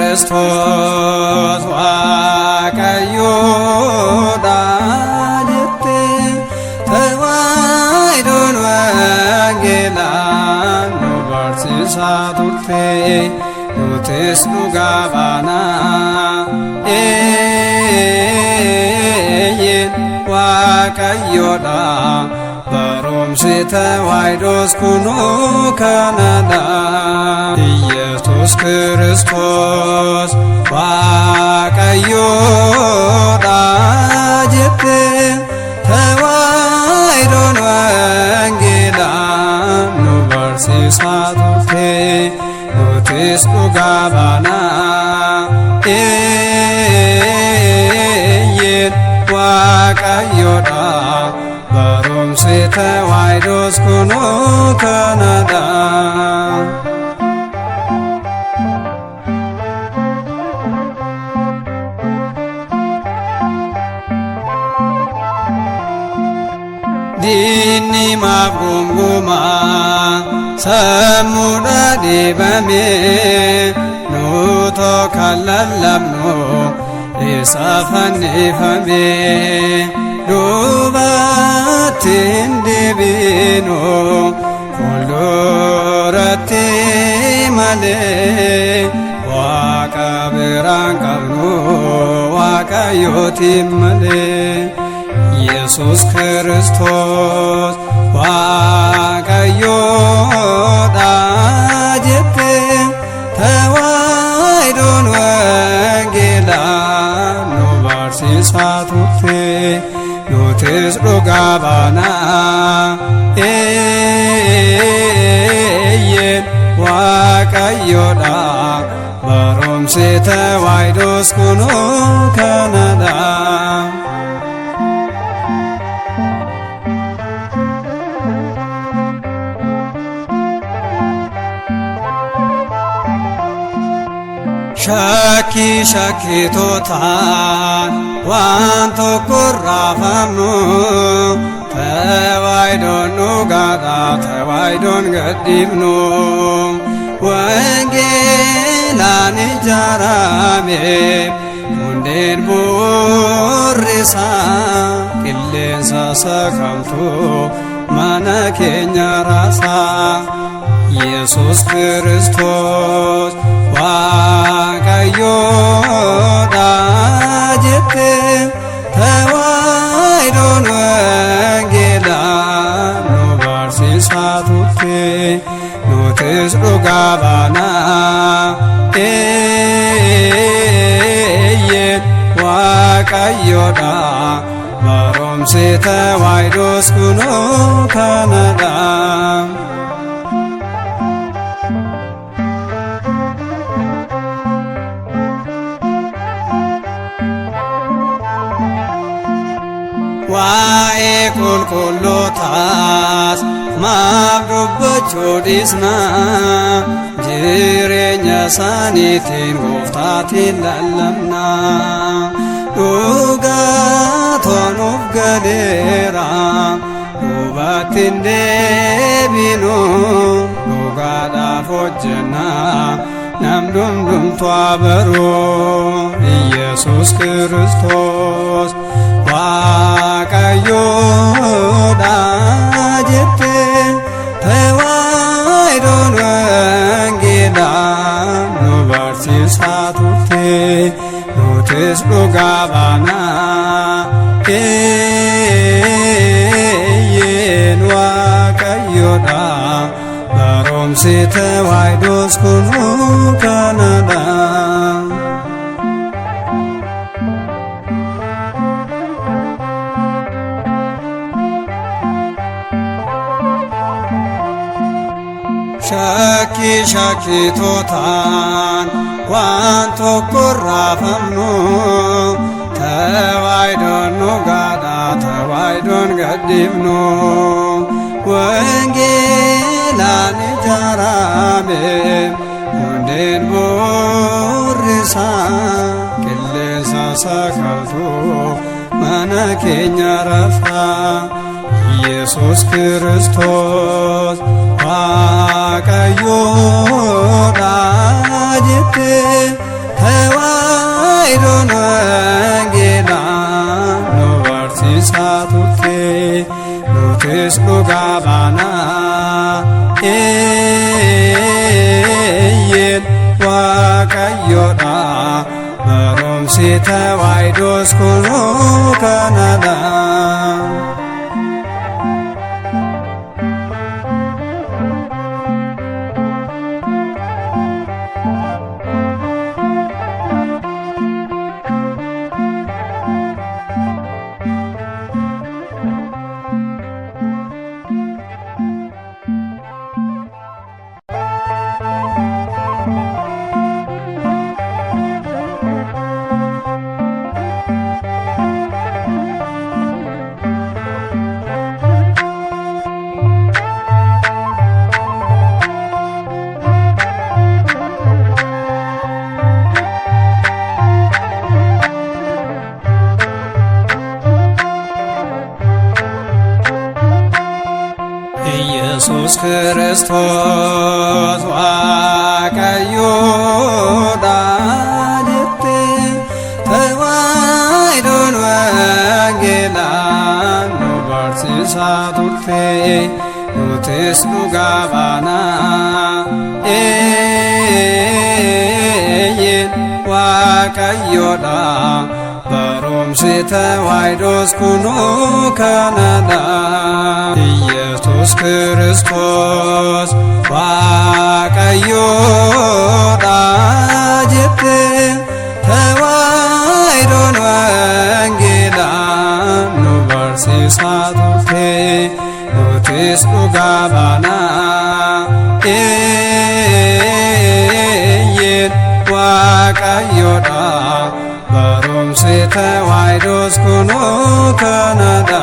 ክርስቶስ waaqayyoodha jettee tewaayidoon wangeelaan nu barsiisaa turte nutis dhugaa baanaa waaqayyoodha barumsi tewaayidoos kunoo kanadha Yesus Kristos waaqayyoodha jettee tewaayidoon wangeelaan nu barsiisaa turte nutis dhugaa baanaa waaqayyoodha barumsi tewaayidoos kunoo kanadha Dinni maaf gungumaa sammuudha dhibamee nuto kan lallabnu isa fannifamee duubatti hin deebinu fuulduratti malee Waaqa biraan qabnu Waaqayyootiin malee Yesus Kristos waaqayyoodha jettee tewaayidoon wangeelaan nu barsiisaa turte nutis dhugaa baanaa waaqayyoodha barumsi tewaayidoos kunoo kanadha shakkitootaan waan tokko raafamnu tewaayidoon dhugaadha tewaayidoon gadhiifnu wangeelaan ijaarame hundeen buurrisaa qilleensa sakamtu mana keenya raasaa Yesus Kristos waaqayyoodha jettee tewaayidoon wangeelaan nu barsiisaa turte nutis dhugaa baanaa waaqayyoodha barumsi tewaayidoos kunoo kanadha waa'ee qulqullootaas maaf dubbachuu dhiisna jireenya isaaniitiin gooftaatiin lallabna dhugaatoon of galeera duubatti hin deebinu dhugaadhaaf hojjenna nam hundumtuu baruu Yesus Kristos waaqayyoodha jettee tewaayidoon wangeelaan nu barsiisaa turte nutis dhugaa baanaa waaqayyoodha barumsi tewaayidoos kunoo kanadha shakkitootaan waan tokko raafamnu tewaayidoon dhugaadha tewaayidoon gadhiifnu wangeelaan ijaarame hundeen buurrisaa qilleensa sakamtu mana keenya raasaa Yesus Kristos waaqayyoodha jettee ተዋሕዶን ወንጌላን ኑ barsiisaa turte nutis dhugaa baana eeyyen Waaqayyoodha barumsi tewaayidoos kunoo kanadha. ኢየሱስ ክርስቶስ waaqayyoodha jette tewaayidoon wangeelaan nu barsiisaa turte nutis dhugaa baana eeyyen Waaqayyoodha barumsi tewaayidoos kunoo kanadha. ኢየሱስ ክርስቶስ waaqayyoodha jette tewaayidoon wangeelaan nu barsiisaa turte nutis dhugaa baana eeyyen Waaqayyoodha barumsi tewaayidoos kunoo kanadha.